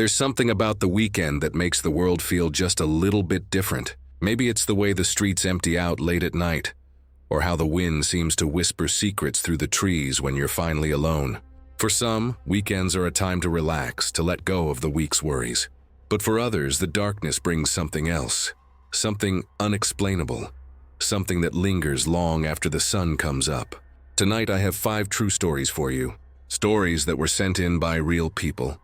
There's something about the weekend that makes the world feel just a little bit different. Maybe it's the way the streets empty out late at night, or how the wind seems to whisper secrets through the trees when you're finally alone. For some, weekends are a time to relax, to let go of the week's worries. But for others, the darkness brings something else, something unexplainable, something that lingers long after the sun comes up. Tonight I have 5 true stories for you, stories that were sent in by real people,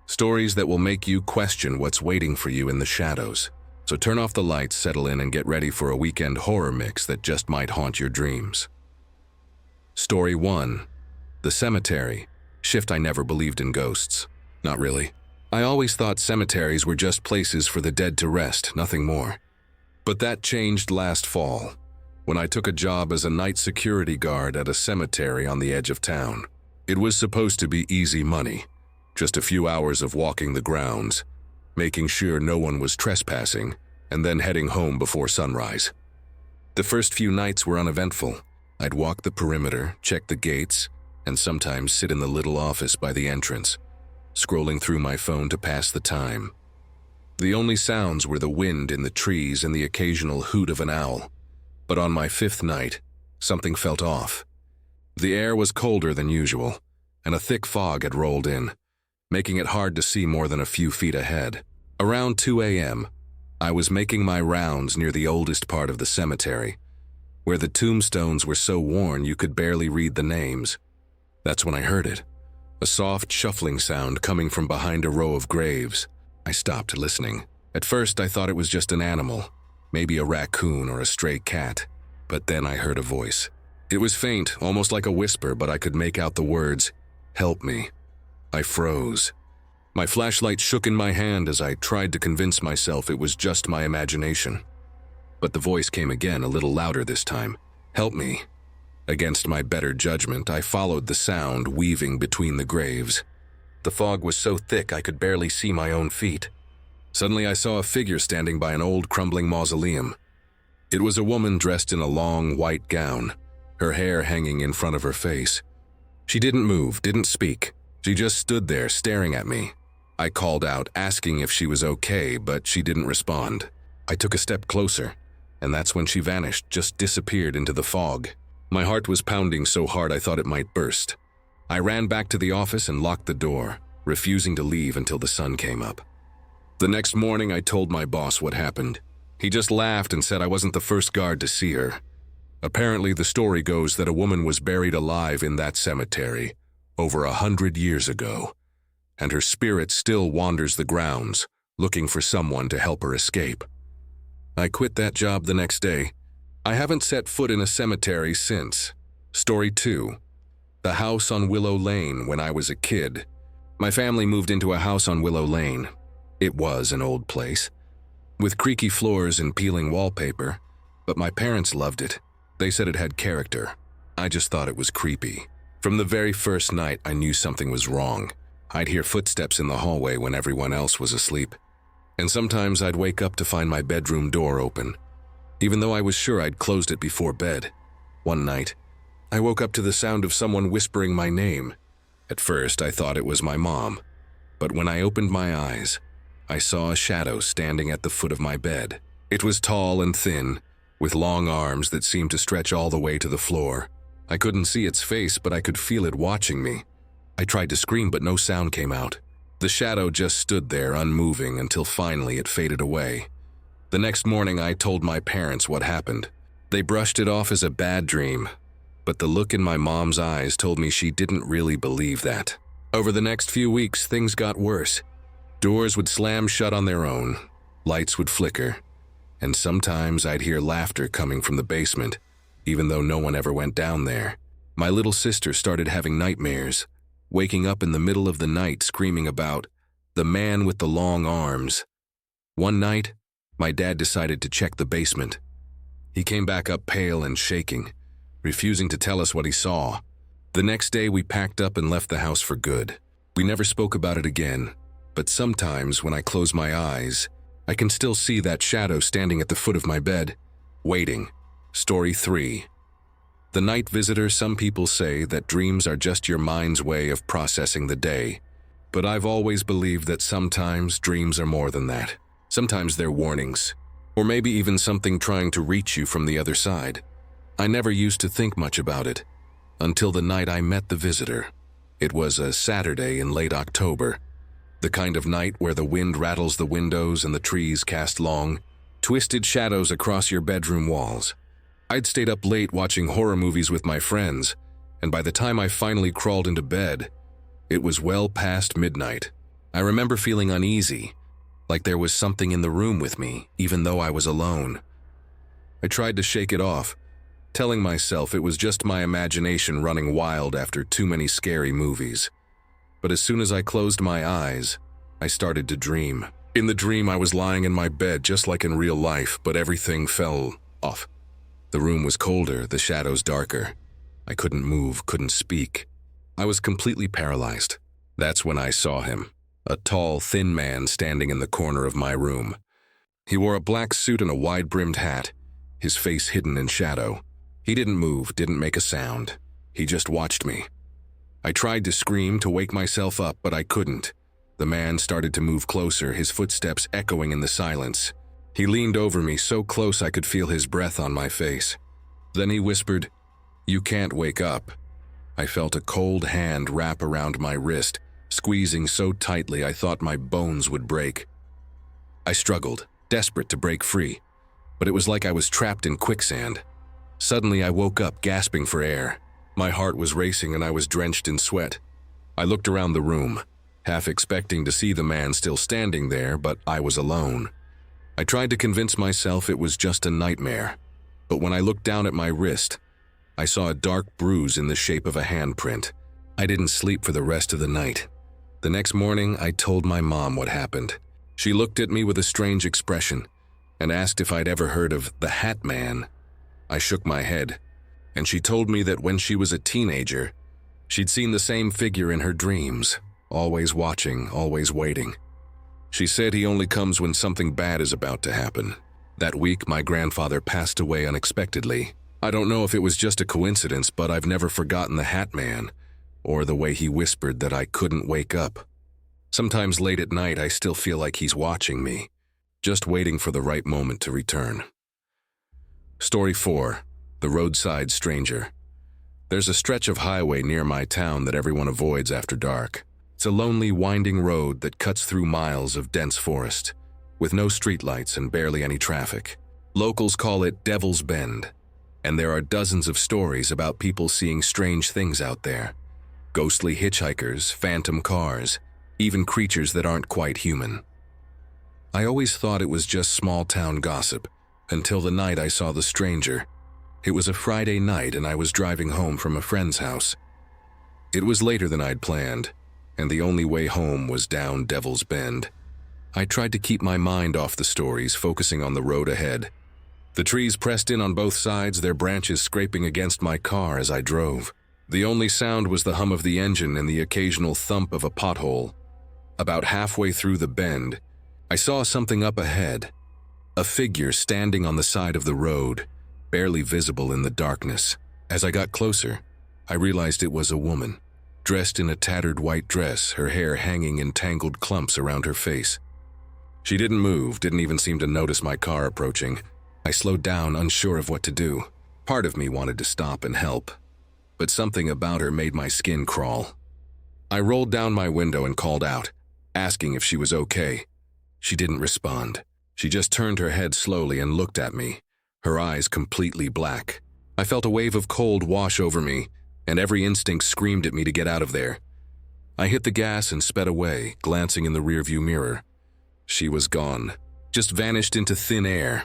stories that will make you question what's waiting for you in the shadows. So turn off the lights, settle in, and get ready for a weekend horror mix that just might haunt your dreams. Story 1. The Cemetery. Shift. I never believed in ghosts. Not really. I always thought cemeteries were just places for the dead to rest, nothing more. But that changed last fall, when I took a job as a night security guard at a cemetery on the edge of town. It was supposed to be easy money, just a few hours of walking the grounds, making sure no one was trespassing, and then heading home before sunrise. The first few nights were uneventful. I'd walk the perimeter, check the gates, and sometimes sit in the little office by the entrance, scrolling through my phone to pass the time. The only sounds were the wind in the trees and the occasional hoot of an owl. But on my 5th night, something felt off. The air was colder than usual, and a thick fog had rolled in, making it hard to see more than a few feet ahead. Around 2 a.m., I was making my rounds near the oldest part of the cemetery, where the tombstones were so worn you could barely read the names. That's when I heard it, a soft shuffling sound coming from behind a row of graves. I stopped listening. At first, I thought it was just an animal, maybe a raccoon or a stray cat, but then I heard a voice. It was faint, almost like a whisper, but I could make out the words, "Help me." I froze. My flashlight shook in my hand as I tried to convince myself it was just my imagination. But the voice came again, a little louder this time. "Help me." Against my better judgment, I followed the sound weaving between the graves. The fog was so thick I could barely see my own feet. Suddenly I saw a figure standing by an old crumbling mausoleum. It was a woman dressed in a long white gown, her hair hanging in front of her face. She didn't move, didn't speak. She just stood there staring at me. I called out, asking if she was okay, but she didn't respond. I took a step closer, and that's when she vanished, just disappeared into the fog. My heart was pounding so hard I thought it might burst. I ran back to the office and locked the door, refusing to leave until the sun came up. The next morning, I told my boss what happened. He just laughed and said I wasn't the first guard to see her. Apparently, the story goes that a woman was buried alive in that cemetery over 100 years ago, and her spirit still wanders the grounds, looking for someone to help her escape. I quit that job the next day. I haven't set foot in a cemetery since. Story 2. The house on Willow Lane when I was a kid. My family moved into a house on Willow Lane. It was an old place, with creaky floors and peeling wallpaper, but my parents loved it. They said it had character. I just thought it was creepy. From the very first night, I knew something was wrong. I'd hear footsteps in the hallway when everyone else was asleep, and sometimes I'd wake up to find my bedroom door open, even though I was sure I'd closed it before bed. One night, I woke up to the sound of someone whispering my name. At first, I thought it was my mom, but when I opened my eyes, I saw a shadow standing at the foot of my bed. It was tall and thin, with long arms that seemed to stretch all the way to the floor. I couldn't see its face, but I could feel it watching me. I tried to scream, but no sound came out. The shadow just stood there, unmoving, until finally it faded away. The next morning, I told my parents what happened. They brushed it off as a bad dream, but the look in my mom's eyes told me she didn't really believe that. Over the next few weeks, things got worse. Doors would slam shut on their own, lights would flicker, and sometimes I'd hear laughter coming from the basement, even though no one ever went down there. My little sister started having nightmares, waking up in the middle of the night screaming about the man with the long arms. One night, my dad decided to check the basement. He came back up pale and shaking, refusing to tell us what he saw. The next day, we packed up and left the house for good. We never spoke about it again, but sometimes when I close my eyes, I can still see that shadow standing at the foot of my bed, waiting. Story 3. The night visitor. Some people say that dreams are just your mind's way of processing the day. But I've always believed that sometimes dreams are more than that. Sometimes they're warnings, or maybe even something trying to reach you from the other side. I never used to think much about it, until the night I met the visitor. It was a Saturday in late October, the kind of night where the wind rattles the windows and the trees cast long, twisted shadows across your bedroom walls. I'd stayed up late watching horror movies with my friends, and by the time I finally crawled into bed, it was well past midnight. I remember feeling uneasy, like there was something in the room with me, even though I was alone. I tried to shake it off, telling myself it was just my imagination running wild after too many scary movies. But as soon as I closed my eyes, I started to dream. In the dream, I was lying in my bed just like in real life, but everything fell off. The room was colder, the shadows darker. I couldn't move, couldn't speak. I was completely paralyzed. That's when I saw him, a tall, thin man standing in the corner of my room. He wore a black suit and a wide-brimmed hat, his face hidden in shadow. He didn't move, didn't make a sound. He just watched me. I tried to scream to wake myself up, but I couldn't. The man started to move closer, his footsteps echoing in the silence. He leaned over me so close I could feel his breath on my face. Then he whispered, "You can't wake up." I felt a cold hand wrap around my wrist, squeezing so tightly I thought my bones would break. I struggled, desperate to break free, but it was like I was trapped in quicksand. Suddenly I woke up, gasping for air. My heart was racing and I was drenched in sweat. I looked around the room, half expecting to see the man still standing there, but I was alone. I tried to convince myself it was just a nightmare, but when I looked down at my wrist, I saw a dark bruise in the shape of a handprint. I didn't sleep for the rest of the night. The next morning, I told my mom what happened. She looked at me with a strange expression and asked if I'd ever heard of the Hat Man. I shook my head, and she told me that when she was a teenager, she'd seen the same figure in her dreams, always watching, always waiting. She said he only comes when something bad is about to happen. That week, my grandfather passed away unexpectedly. I don't know if it was just a coincidence, but I've never forgotten the Hat Man, or the way he whispered that I couldn't wake up. Sometimes late at night, I still feel like he's watching me, just waiting for the right moment to return. Story 4. The Roadside Stranger. There's a stretch of highway near my town that everyone avoids after dark. It's a lonely, winding road that cuts through miles of dense forest, with no streetlights and barely any traffic. Locals call it Devil's Bend, and there are dozens of stories about people seeing strange things out there. Ghostly hitchhikers, phantom cars, even creatures that aren't quite human. I always thought it was just small-town gossip, until the night I saw the stranger. It was a Friday night and I was driving home from a friend's house. It was later than I'd planned, and the only way home was down Devil's Bend. I tried to keep my mind off the stories, focusing on the road ahead. The trees pressed in on both sides, their branches scraping against my car as I drove. The only sound was the hum of the engine and the occasional thump of a pothole. About halfway through the bend, I saw something up ahead. A figure standing on the side of the road, barely visible in the darkness. As I got closer, I realized it was a woman, dressed in a tattered white dress, her hair hanging in tangled clumps around her face. She didn't move, didn't even seem to notice my car approaching. I slowed down, unsure of what to do. Part of me wanted to stop and help, but something about her made my skin crawl. I rolled down my window and called out, asking if she was okay. She didn't respond. She just turned her head slowly and looked at me, her eyes completely black. I felt a wave of cold wash over me, and every instinct screamed at me to get out of there. I hit the gas and sped away, glancing in the rearview mirror. She was gone, just vanished into thin air.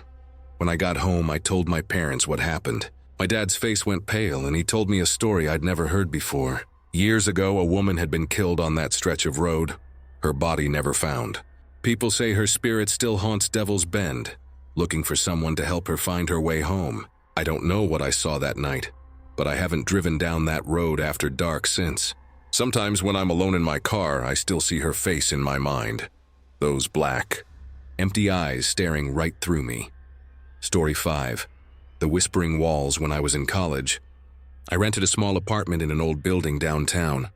When I got home, I told my parents what happened. My dad's face went pale, and he told me a story I'd never heard before. Years ago, a woman had been killed on that stretch of road, her body never found. People say her spirit still haunts Devil's Bend, looking for someone to help her find her way home. I don't know what I saw that night, but I haven't driven down that road after dark since. Sometimes when I'm alone in my car, I still see her face in my mind. Those black, empty eyes staring right through me. Story 5. The Whispering Walls. When I was in college, I rented a small apartment in an old building downtown.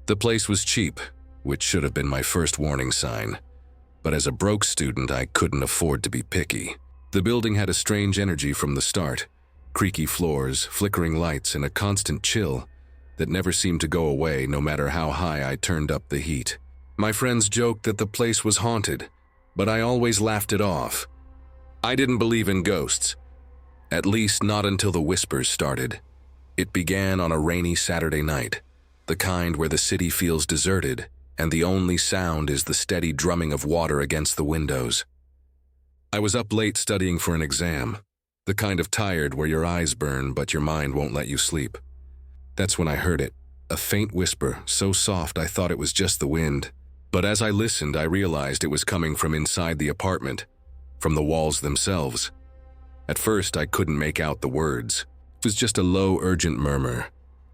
The place was cheap, which should have been my first warning sign. But as a broke student, I couldn't afford to be picky. The building had a strange energy from the start. Creaky floors, flickering lights, and a constant chill that never seemed to go away no matter how high I turned up the heat. My friends joked that the place was haunted, but I always laughed it off. I didn't believe in ghosts, at least not until the whispers started. It began on a rainy Saturday night, the kind where the city feels deserted and the only sound is the steady drumming of water against the windows. I was up late studying for an exam, the kind of tired where your eyes burn but your mind won't let you sleep. That's when I heard it, a faint whisper, so soft I thought it was just the wind. But as I listened, I realized it was coming from inside the apartment, from the walls themselves. At first, I couldn't make out the words. It was just a low, urgent murmur,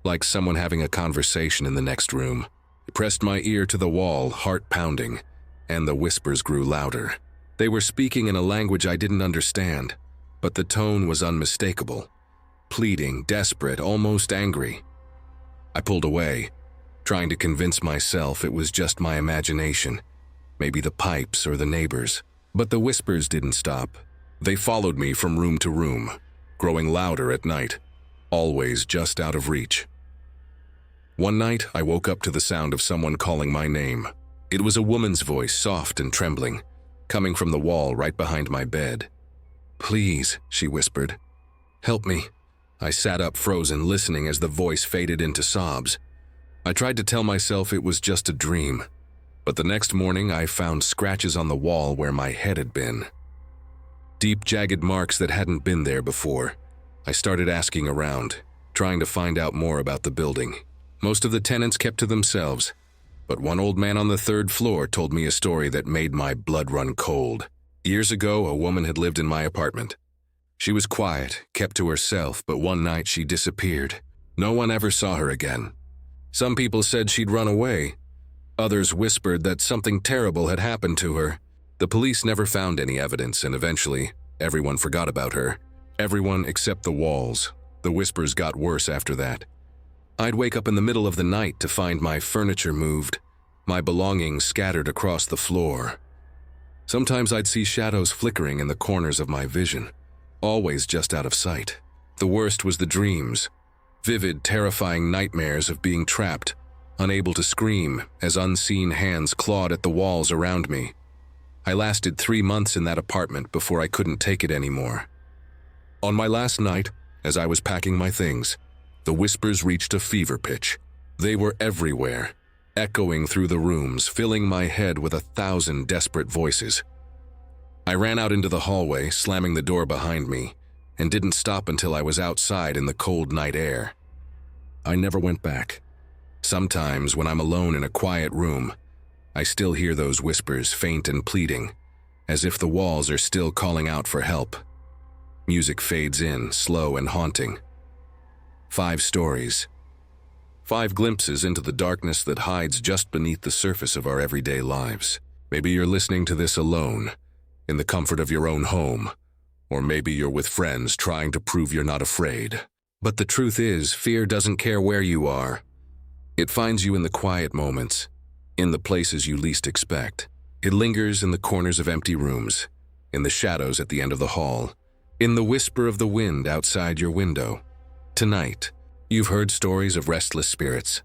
like someone having a conversation in the next room. I pressed my ear to the wall, heart pounding, and the whispers grew louder. They were speaking in a language I didn't understand, but the tone was unmistakable. Pleading, desperate, almost angry. I pulled away, trying to convince myself it was just my imagination, maybe the pipes or the neighbors. But the whispers didn't stop. They followed me from room to room, growing louder at night, always just out of reach. One night, I woke up to the sound of someone calling my name. It was a woman's voice, soft and trembling, coming from the wall right behind my bed. "Please," she whispered. "Help me." I sat up frozen, listening as the voice faded into sobs. I tried to tell myself it was just a dream, but the next morning I found scratches on the wall where my head had been. Deep, jagged marks that hadn't been there before. I started asking around, trying to find out more about the building. Most of the tenants kept to themselves, but one old man on the third floor told me a story that made my blood run cold. Years ago, a woman had lived in my apartment. She was quiet, kept to herself, but one night she disappeared. No one ever saw her again. Some people said she'd run away. Others whispered that something terrible had happened to her. The police never found any evidence, and eventually, everyone forgot about her. Everyone except the walls. The whispers got worse after that. I'd wake up in the middle of the night to find my furniture moved, my belongings scattered across the floor. Sometimes I'd see shadows flickering in the corners of my vision, always just out of sight. The worst was the dreams. Vivid, terrifying nightmares of being trapped, unable to scream as unseen hands clawed at the walls around me. I lasted 3 months in that apartment before I couldn't take it anymore. On my last night, as I was packing my things, the whispers reached a fever pitch. They were everywhere, echoing through the rooms, filling my head with 1,000 desperate voices. I ran out into the hallway, slamming the door behind me, and didn't stop until I was outside in the cold night air. I never went back. Sometimes, when I'm alone in a quiet room, I still hear those whispers, faint and pleading, as if the walls are still calling out for help. Music fades in, slow and haunting. 5 stories. 5 glimpses into the darkness that hides just beneath the surface of our everyday lives. Maybe you're listening to this alone, in the comfort of your own home, or maybe you're with friends trying to prove you're not afraid. But the truth is, fear doesn't care where you are. It finds you in the quiet moments, in the places you least expect. It lingers in the corners of empty rooms, in the shadows at the end of the hall, in the whisper of the wind outside your window. Tonight, you've heard stories of restless spirits,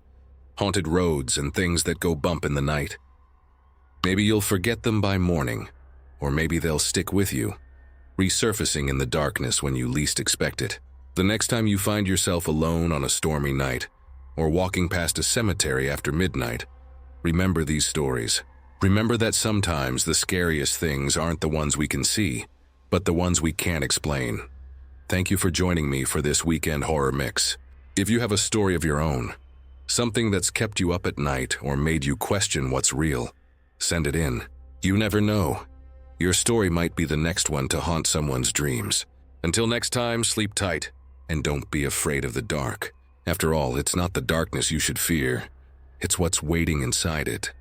haunted roads, and things that go bump in the night. Maybe you'll forget them by morning, or maybe they'll stick with you, resurfacing in the darkness when you least expect it. The next time you find yourself alone on a stormy night, or walking past a cemetery after midnight, remember these stories. Remember that sometimes the scariest things aren't the ones we can see, but the ones we can't explain. Thank you for joining me for this weekend horror mix. If you have a story of your own, something that's kept you up at night or made you question what's real, send it in. You never know. Your story might be the next one to haunt someone's dreams. Until next time, sleep tight, and don't be afraid of the dark. After all, it's not the darkness you should fear. It's what's waiting inside it.